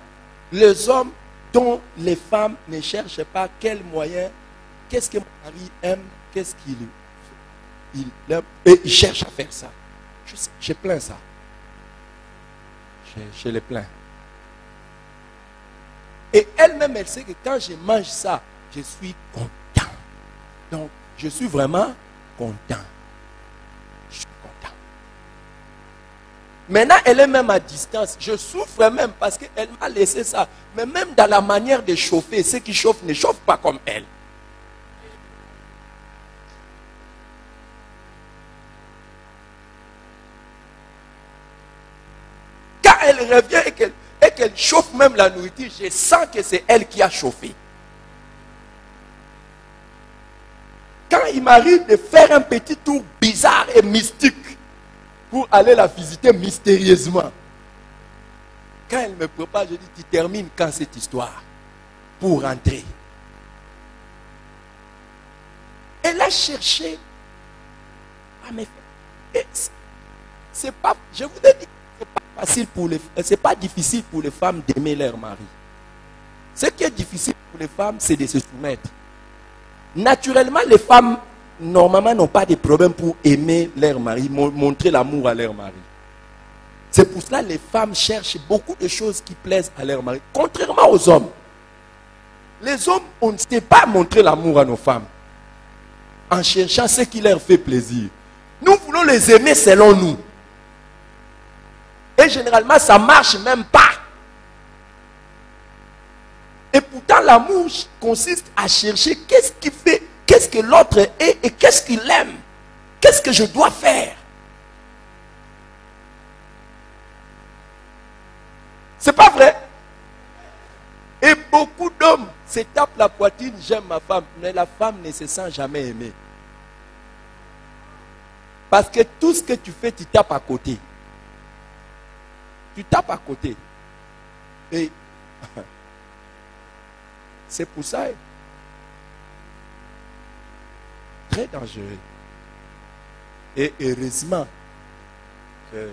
les hommes dont les femmes ne cherchent pas quel moyen, qu'est-ce que mon mari aime, qu'est-ce qu'il aime, et il cherche à faire ça. Je plains ça. Je les plains. Et elle-même, elle sait que quand je mange ça, je suis content. Donc, je suis vraiment content. Je suis content. Maintenant, elle est même à distance. Je souffre même parce qu'elle m'a laissé ça. Mais même dans la manière de chauffer, ceux qui chauffent ne chauffent pas comme elle. Quand elle revient et qu'elle chauffe même la nourriture, je sens que c'est elle qui a chauffé. Quand il m'arrive de faire un petit tour bizarre et mystique pour aller la visiter mystérieusement, quand elle me prépare, je dis, tu termines quand cette histoire pour rentrer? Elle a cherché à me faire. C'est pas, je vous ai dit, c'est pas difficile pour les femmes d'aimer leur mari. Ce qui est difficile pour les femmes, c'est de se soumettre. Naturellement, les femmes, normalement, n'ont pas de problème pour aimer leur mari, montrer l'amour à leur mari. C'est pour cela que les femmes cherchent beaucoup de choses qui plaisent à leur mari. Contrairement aux hommes. Les hommes, on ne sait pas montrer l'amour à nos femmes. En cherchant ce qui leur fait plaisir. Nous voulons les aimer selon nous. Et Et généralement, ça ne marche même pas. Et pourtant, l'amour consiste à chercher qu'est-ce qu'il fait, qu'est-ce que l'autre est et qu'est-ce qu'il aime. Qu'est-ce que je dois faire? C'est pas vrai? Et beaucoup d'hommes se tapent la poitrine, j'aime ma femme, mais la femme ne se sent jamais aimée. Parce que tout ce que tu fais, tu tapes à côté. Tu tapes à côté. Et c'est pour ça. Très dangereux. Et heureusement que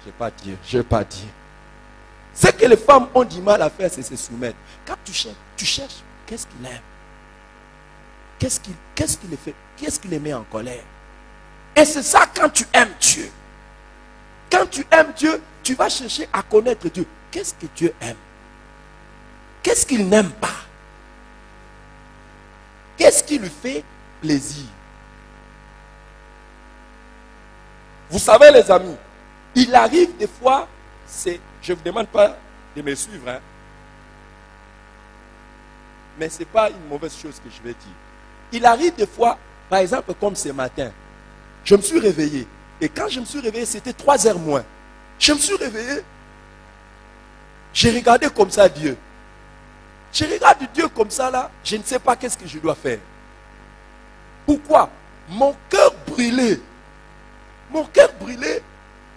je ne vais pas dire. Ce que les femmes ont du mal à faire, c'est se soumettre. Quand tu cherches qu'est-ce qu'il aime? Qu'est-ce qu'il fait? Qu'est-ce qui les met en colère? Et c'est ça quand tu aimes Dieu. Quand tu aimes Dieu, tu vas chercher à connaître Dieu. Qu'est-ce que Dieu aime? Qu'est-ce qu'il n'aime pas? Qu'est-ce qui lui fait plaisir? Vous savez les amis, il arrive des fois, je ne vous demande pas de me suivre, hein, mais ce n'est pas une mauvaise chose que je vais dire. Il arrive des fois, par exemple comme ce matin, je me suis réveillé. Et quand je me suis réveillé, c'était 3 heures moins. Je me suis réveillé. J'ai regardé comme ça Dieu. Je regarde Dieu comme ça là. Je ne sais pas qu'est-ce que je dois faire. Pourquoi? Mon cœur brûlait. Mon cœur brûlait.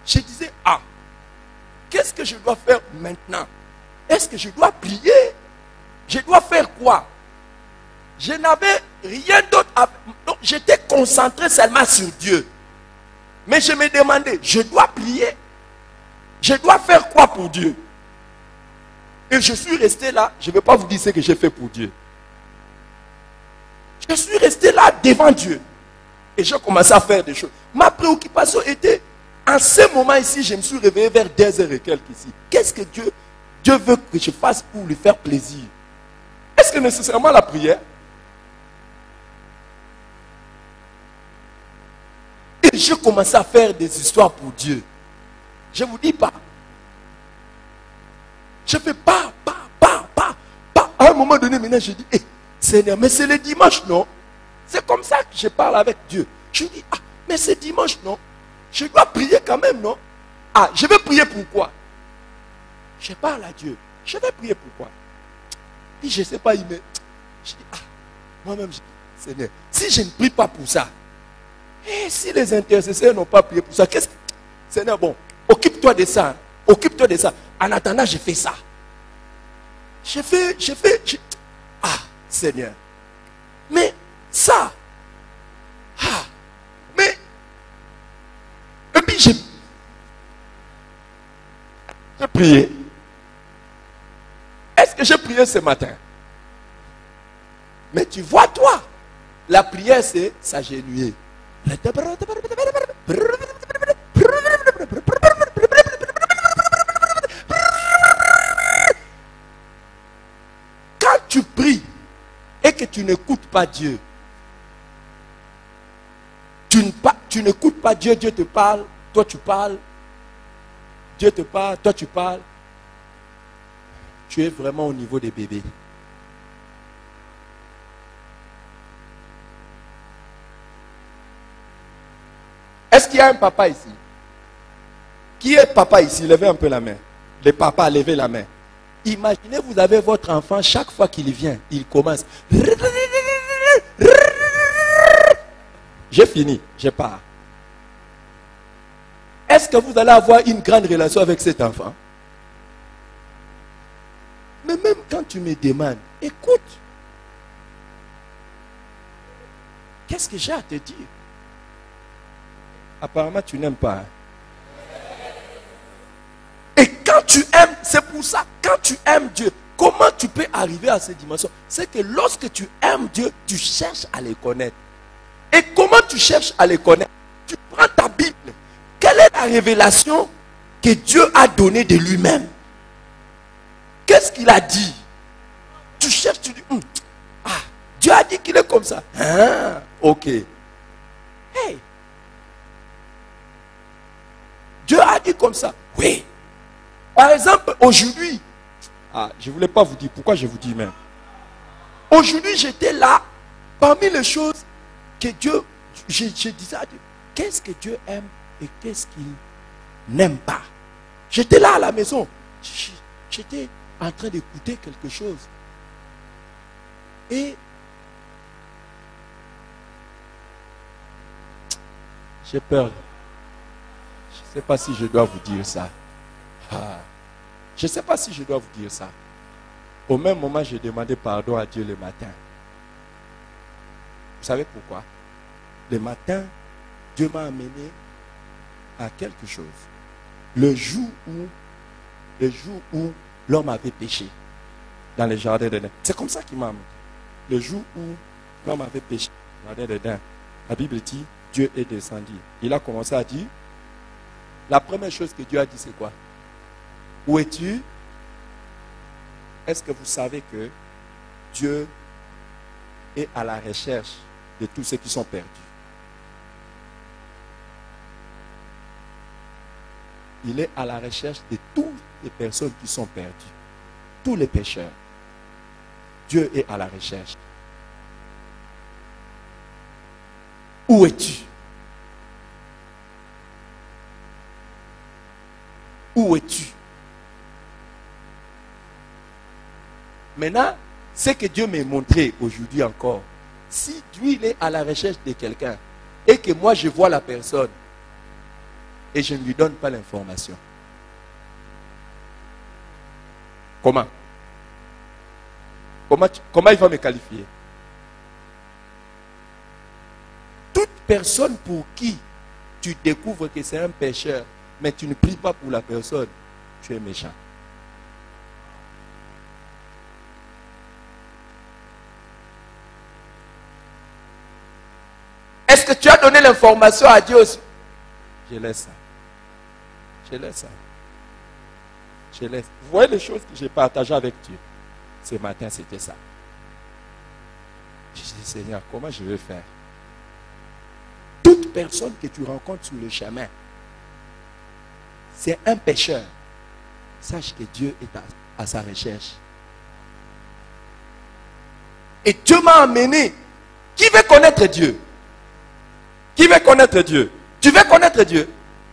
Je disais, qu'est-ce que je dois faire maintenant? Est-ce que je dois prier? Je dois faire quoi? Je n'avais rien d'autre à faire. Donc j'étais concentré seulement sur Dieu. Mais je me demandais, je dois prier? Je dois faire quoi pour Dieu? Et je suis resté là, je ne vais pas vous dire ce que j'ai fait pour Dieu. Je suis resté là devant Dieu. Et j'ai commencé à faire des choses. Ma préoccupation était, en ce moment ici, je me suis réveillé vers 10h et quelques ici. Qu'est-ce que Dieu veut que je fasse pour lui faire plaisir? Est-ce que nécessairement la prière? Et j'ai commencé à faire des histoires pour Dieu. Je ne vous dis pas. Je fais pas. À un moment donné, maintenant, je dis, Seigneur, mais c'est le dimanche, non? C'est comme ça que je parle avec Dieu. Je dis, mais c'est dimanche, non? Je dois prier quand même, non? Je vais prier pourquoi? Je parle à Dieu. Je vais prier pourquoi? Puis je ne sais pas, je dis, moi-même, je dis, Seigneur, si je ne prie pas pour ça, et si les intercesseurs n'ont pas prié pour ça, qu'est-ce que... Seigneur, bon, occupe-toi de ça. Occupe-toi de ça. En attendant, je fais ça. Seigneur. Mais ça. Mais. Et puis j'ai prié. Est-ce que j'ai prié ce matin? Mais tu vois, toi, la prière, c'est s'agenouiller. Quand tu pries et que tu n'écoutes pas Dieu, tu n'écoutes pas Dieu, Dieu te parle, toi tu parles, Dieu te parle, toi tu parles, tu es vraiment au niveau des bébés. Est-ce qu'il y a un papa ici? Qui est papa ici? Levez un peu la main. Les papas, levez la main. Imaginez, vous avez votre enfant, chaque fois qu'il vient, il commence. J'ai fini, je pars. Est-ce que vous allez avoir une grande relation avec cet enfant? Mais même quand tu me demandes, écoute, qu'est-ce que j'ai à te dire? Apparemment, tu n'aimes pas. Et quand tu aimes, c'est pour ça, quand tu aimes Dieu, comment tu peux arriver à cette dimension? C'est que lorsque tu aimes Dieu, tu cherches à les connaître. Et comment tu cherches à les connaître? Tu prends ta Bible. Quelle est la révélation que Dieu a donnée de lui-même? Qu'est-ce qu'il a dit? Tu cherches, tu dis, Dieu a dit qu'il est comme ça. Ok. Hey. Dieu a dit comme ça. Oui. Par exemple, aujourd'hui, je ne voulais pas vous dire, pourquoi je vous dis même. Aujourd'hui, j'étais là, parmi les choses que Dieu, je disais à Dieu, qu'est-ce que Dieu aime et qu'est-ce qu'il n'aime pas. J'étais là à la maison, j'étais en train d'écouter quelque chose. Et j'ai peur. Je ne sais pas si je dois vous dire ça. Je ne sais pas si je dois vous dire ça. Au même moment, j'ai demandé pardon à Dieu le matin. Vous savez pourquoi? Le matin, Dieu m'a amené à quelque chose. Le jour où l'homme avait péché dans le jardin d'Éden. C'est comme ça qu'il m'a amené. Le jour où l'homme avait péché dans le jardin d'Éden. La Bible dit, Dieu est descendu. Il a commencé à dire, la première chose que Dieu a dit, c'est quoi? Où es-tu? Est-ce que vous savez que Dieu est à la recherche de tous ceux qui sont perdus? Il est à la recherche de toutes les personnes qui sont perdues. Tous les pécheurs. Dieu est à la recherche. Où es-tu? Où es-tu? Maintenant, ce que Dieu m'a montré aujourd'hui encore, si Dieu il est à la recherche de quelqu'un et que moi je vois la personne et je ne lui donne pas l'information, comment il va me qualifier? Toute personne pour qui tu découvres que c'est un pécheur, mais tu ne pries pas pour la personne, tu es méchant. Est-ce que tu as donné l'information à Dieu aussi? Je laisse ça. Je laisse ça. Je laisse. Vous voyez les choses que j'ai partagées avec Dieu. Ce matin, c'était ça. Je dis, Seigneur, comment je vais faire? Toute personne que tu rencontres sur le chemin, c'est un pécheur. Sache que Dieu est à sa recherche. Et Dieu m'a amené. Qui veut connaître Dieu? Qui veut connaître Dieu? Tu veux connaître Dieu?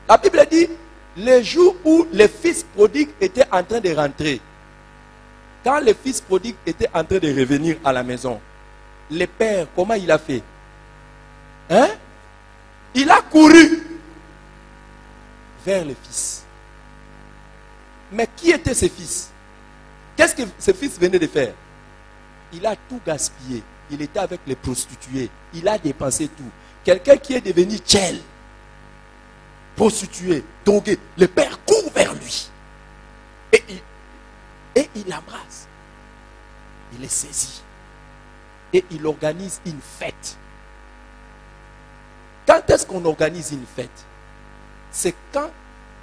La Bible dit, le jour où le fils prodigue était en train de rentrer, quand le fils prodigue était en train de revenir à la maison, le père, comment il a fait? Il a couru vers le fils. Mais qui étaient ses fils? Qu'est-ce que ce fils venait de faire? Il a tout gaspillé. Il était avec les prostituées. Il a dépensé tout. Quelqu'un qui est devenu tchel, prostitué, drogué, le père court vers lui. Et il l'embrasse. Il est saisi. Et il organise une fête. Quand est-ce qu'on organise une fête? C'est quand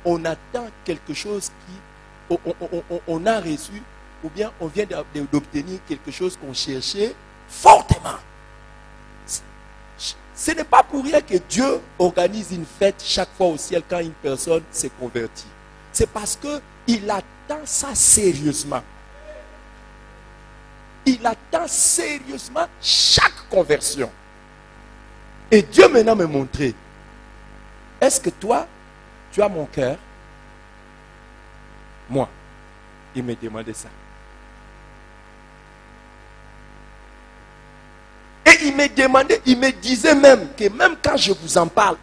on attend quelque chose on a reçu, ou bien on vient d'obtenir quelque chose qu'on cherchait fortement. Ce n'est pas pour rien que Dieu organise une fête chaque fois au ciel quand une personne s'est convertie. C'est parce qu'il attend ça sérieusement. Il attend sérieusement chaque conversion. Et Dieu maintenant me montrait, est-ce que toi, tu as mon cœur? Moi, il me demandait ça. Et il me demandait, il me disait même que même quand je vous en parle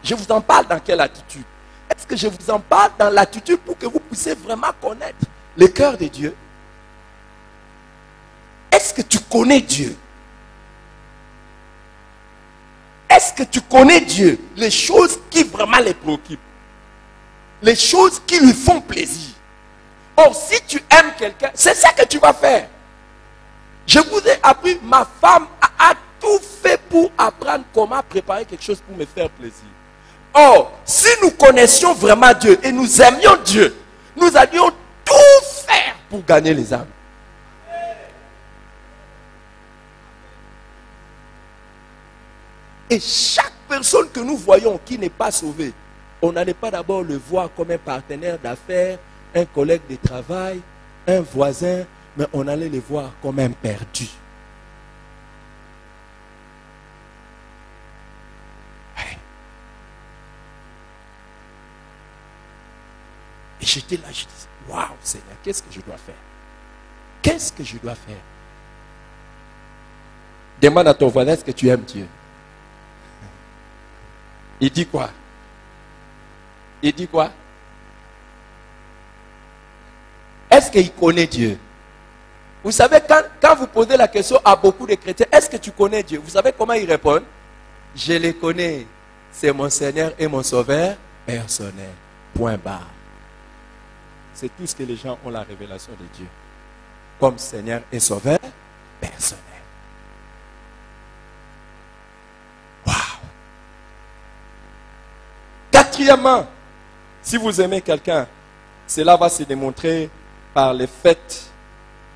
dans quelle attitude? Est-ce que je vous en parle dans l'attitude pour que vous puissiez vraiment connaître le cœur de Dieu? Est-ce que tu connais Dieu? Est-ce que tu connais Dieu? Les choses qui vraiment les préoccupent. Les choses qui lui font plaisir. Or, si tu aimes quelqu'un, c'est ça que tu vas faire. Je vous ai appris, ma femme a tout fait pour apprendre comment préparer quelque chose pour me faire plaisir. Or, si nous connaissions vraiment Dieu et nous aimions Dieu, nous allions tout faire pour gagner les âmes. Et chaque personne que nous voyons qui n'est pas sauvée, on n'allait pas d'abord le voir comme un partenaire d'affaires, un collègue de travail, un voisin, mais on allait le voir comme un perdu. Ouais. Et j'étais là, je disais, waouh Seigneur, qu'est-ce que je dois faire? Qu'est-ce que je dois faire? Demande à ton voisin, est-ce que tu aimes Dieu? Il dit quoi? Il dit quoi? Est-ce qu'il connaît Dieu? Vous savez, quand vous posez la question à beaucoup de chrétiens, est-ce que tu connais Dieu? Vous savez comment ils répondent? Je le connais. C'est mon Seigneur et mon Sauveur personnel. Point barre. C'est tout ce que les gens ont la révélation de Dieu. Comme Seigneur et Sauveur personnel. Waouh! Quatrièmement, si vous aimez quelqu'un, cela va se démontrer par le fait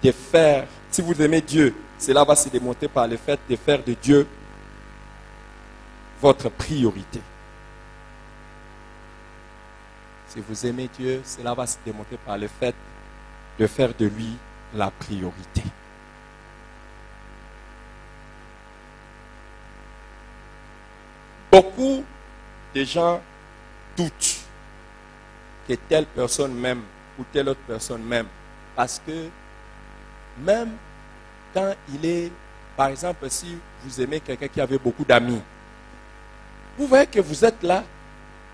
de faire. Si vous aimez Dieu, cela va se démontrer par le fait de faire de Dieu votre priorité. Si vous aimez Dieu, cela va se démontrer par le fait de faire de lui la priorité. Beaucoup de gens doutent que telle personne m'aime ou telle autre personne m'aime. Parce que même quand il est, par exemple, si vous aimez quelqu'un qui avait beaucoup d'amis, vous voyez que vous êtes là,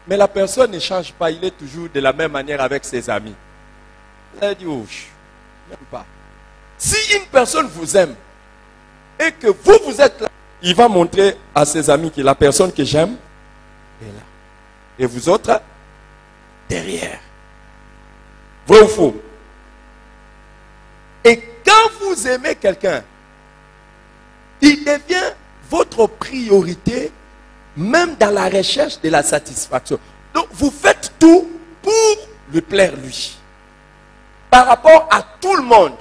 mais la personne ne change pas, il est toujours de la même manière avec ses amis. Vous avez dit, oh, même pas. Si une personne vous aime et que vous êtes là, il va montrer à ses amis que la personne que j'aime est là. Et vous autres, derrière. Vrai ou faux? Et quand vous aimez quelqu'un, il devient votre priorité, même dans la recherche de la satisfaction. Donc, vous faites tout pour lui plaire lui. Par rapport à tout le monde.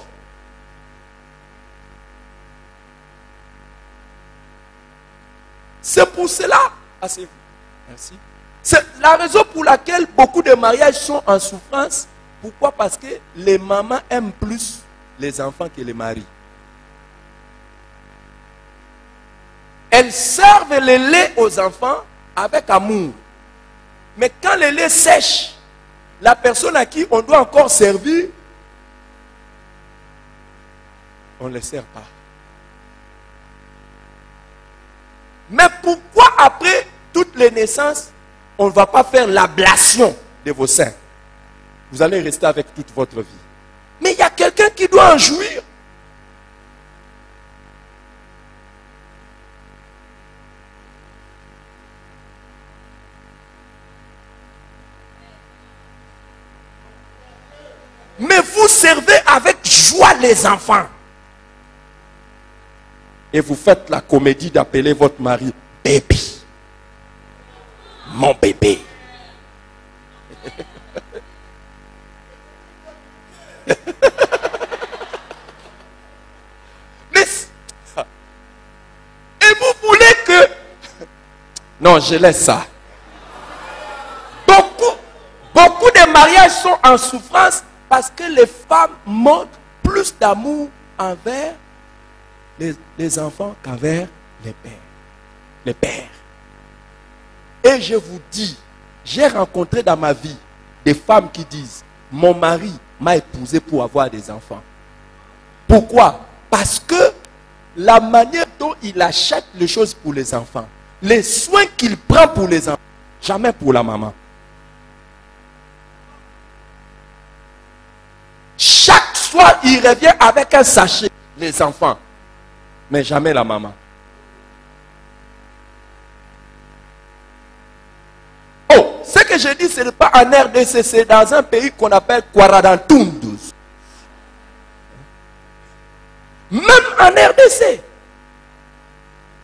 C'est pour cela, asseyez-vous. Merci. C'est la raison pour laquelle beaucoup de mariages sont en souffrance. Pourquoi? Parce que les mamans aiment plus les enfants que les maris. Elles servent le lait aux enfants avec amour. Mais quand le lait sèche, la personne à qui on doit encore servir, on ne le sert pas. Mais pourquoi après toutes les naissances, on ne va pas faire l'ablation de vos seins? Vous allez rester avec toute votre vie. Mais il y a quelqu'un qui doit en jouir. Mais vous servez avec joie les enfants. Et vous faites la comédie d'appeler votre mari bébé. Mon bébé. Mais, et vous voulez que... Non, je laisse ça. Beaucoup de mariages sont en souffrance parce que les femmes montrent plus d'amour envers les enfants qu'envers les pères. Les pères. Et je vous dis, j'ai rencontré dans ma vie des femmes qui disent, mon mari m'a épousé pour avoir des enfants. Pourquoi? Parce que la manière dont il achète les choses pour les enfants, les soins qu'il prend pour les enfants, jamais pour la maman. Chaque soir, il revient avec un sachet, les enfants, mais jamais la maman. Oh, ce que je dis, ce n'est pas en RDC, c'est dans un pays qu'on appelle Kwaradantundus. Même en RDC,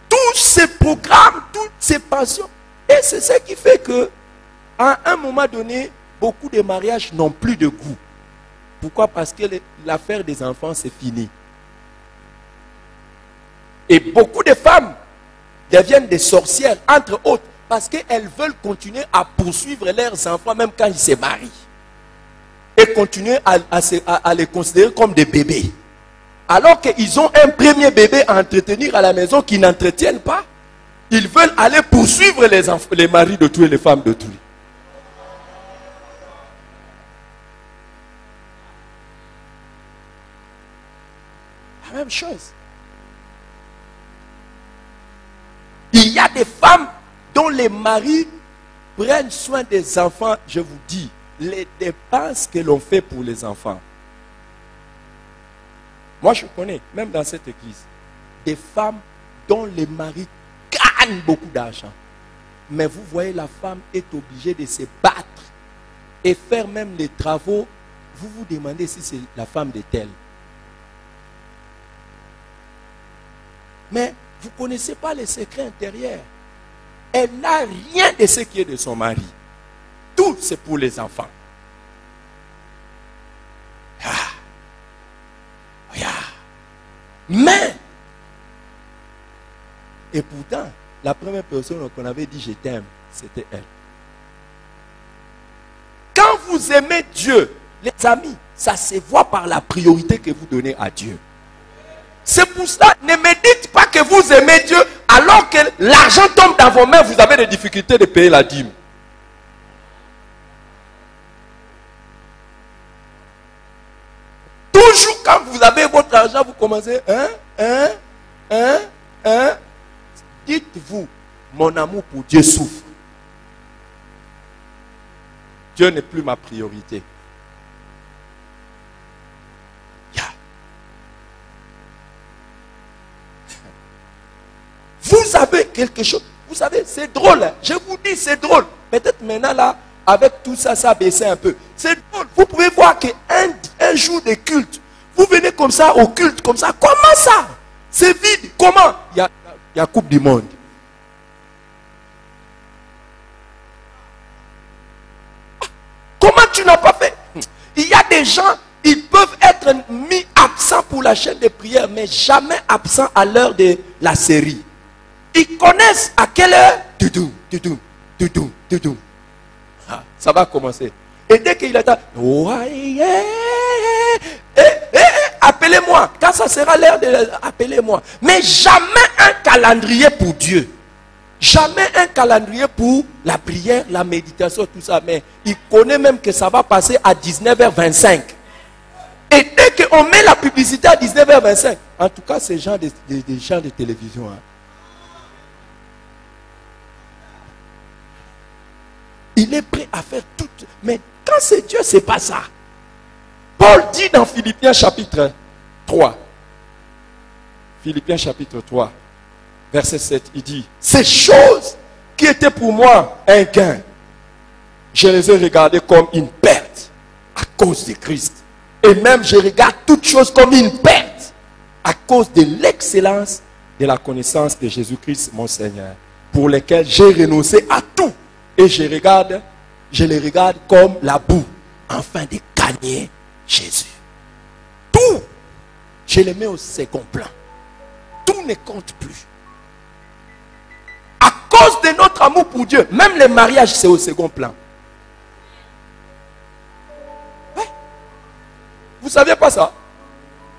tous ces programmes, toutes ces passions, et c'est ce qui fait que, à un moment donné, beaucoup de mariages n'ont plus de goût. Pourquoi? Parce que l'affaire des enfants, c'est fini. Et beaucoup de femmes deviennent des sorcières, entre autres, parce qu'elles veulent continuer à poursuivre leurs enfants même quand ils se marient. Et continuer à les considérer comme des bébés. Alors qu'ils ont un premier bébé à entretenir à la maison qu'ils n'entretiennent pas. Ils veulent aller poursuivre les maris d'autrui et les femmes d'autrui. La même chose. Il y a des femmes dont les maris prennent soin des enfants, je vous dis, les dépenses que l'on fait pour les enfants. Moi, je connais, même dans cette église, des femmes dont les maris gagnent beaucoup d'argent. Mais vous voyez, la femme est obligée de se battre et faire même les travaux. Vous vous demandez si c'est la femme de tel. Mais vous ne connaissez pas les secrets intérieurs. Elle n'a rien de ce qui est de son mari. Tout, c'est pour les enfants. Mais, et pourtant, la première personne qu'on avait dit je t'aime, c'était elle. Quand vous aimez Dieu, les amis, ça se voit par la priorité que vous donnez à Dieu. C'est pour ça, ne me dites pas que vous aimez Dieu alors que l'argent tombe dans vos mains, vous avez des difficultés de payer la dîme. Toujours quand vous avez votre argent, vous commencez, dites-vous, mon amour pour Dieu souffre. Dieu n'est plus ma priorité. Vous avez quelque chose, vous savez, c'est drôle, hein? Je vous dis, c'est drôle. Peut-être maintenant là, avec tout ça, ça a baissé un peu. C'est drôle. Vous pouvez voir qu'un jour de culte, vous venez comme ça au culte, comme ça. Comment ça? C'est vide. Comment? Il y a Coupe du Monde. Comment tu n'as pas fait? Il y a des gens, ils peuvent être mis absents pour la chaîne de prière, mais jamais absents à l'heure de la série. Ils connaissent à quelle heure? Ça va commencer. Et dès qu'il attend, appelez-moi. Quand ça sera l'heure de appelez-moi. Mais jamais un calendrier pour Dieu. Jamais un calendrier pour la prière, la méditation, tout ça. Mais il connaît même que ça va passer à 19h25. Et dès qu'on met la publicité à 19h25, en tout cas, c'est genre des gens de télévision. Hein. Il est prêt à faire tout. Mais quand c'est Dieu, c'est pas ça. Paul dit dans Philippiens chapitre 3. Philippiens chapitre 3. Verset 7. Il dit, ces choses qui étaient pour moi un gain, je les ai regardées comme une perte à cause de Christ. Et même je regarde toutes choses comme une perte à cause de l'excellence de la connaissance de Jésus-Christ mon Seigneur, pour lesquels j'ai renoncé à tout. Et je les regarde comme la boue, afin de gagner Jésus. Tout, je les mets au second plan. Tout ne compte plus. À cause de notre amour pour Dieu, même le mariage, c'est au second plan. Ouais. Vous ne saviez pas ça?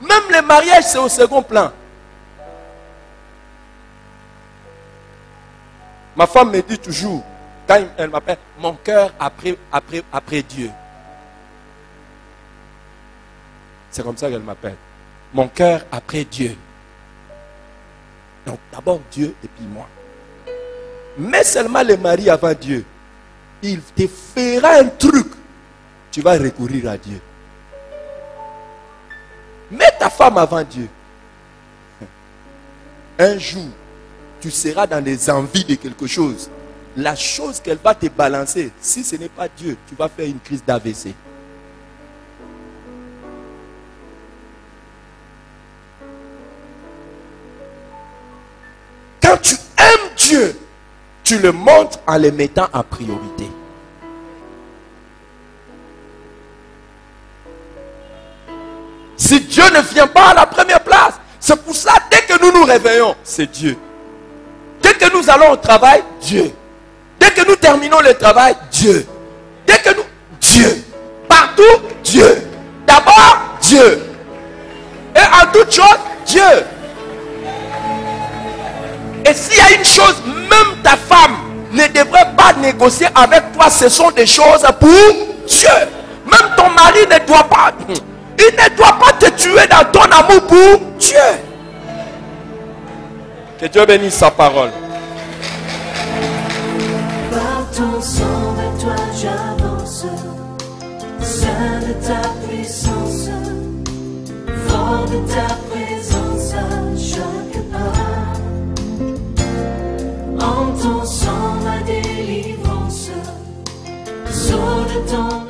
Même le mariage, c'est au second plan. Ma femme me dit toujours, quand elle m'appelle, mon cœur après Dieu. C'est comme ça qu'elle m'appelle. Mon cœur après Dieu. Donc d'abord Dieu et puis moi. Mais seulement le mari avant Dieu. Il te fera un truc. Tu vas recourir à Dieu. Mets ta femme avant Dieu. Un jour, tu seras dans les envies de quelque chose. La chose qu'elle va te balancer, si ce n'est pas Dieu, tu vas faire une crise d'AVC. Quand tu aimes Dieu, tu le montres en le mettant en priorité. Si Dieu ne vient pas à la première place, c'est pour ça, dès que nous nous réveillons, c'est Dieu. Dès que nous allons au travail, Dieu. que nous terminons le travail, Dieu. Dès que nous, Dieu. Partout, Dieu. D'abord, Dieu. Et en toute chose, Dieu. Et s'il y a une chose, même ta femme ne devrait pas négocier avec toi, ce sont des choses pour Dieu. Même ton mari ne doit pas, il ne doit pas te tuer dans ton amour pour Dieu. Que Dieu bénisse sa parole. Par ton sang vers toi j'avance, saint de ta puissance, fort de ta présence à chaque pas. En ton sang ma délivrance, sceau de ton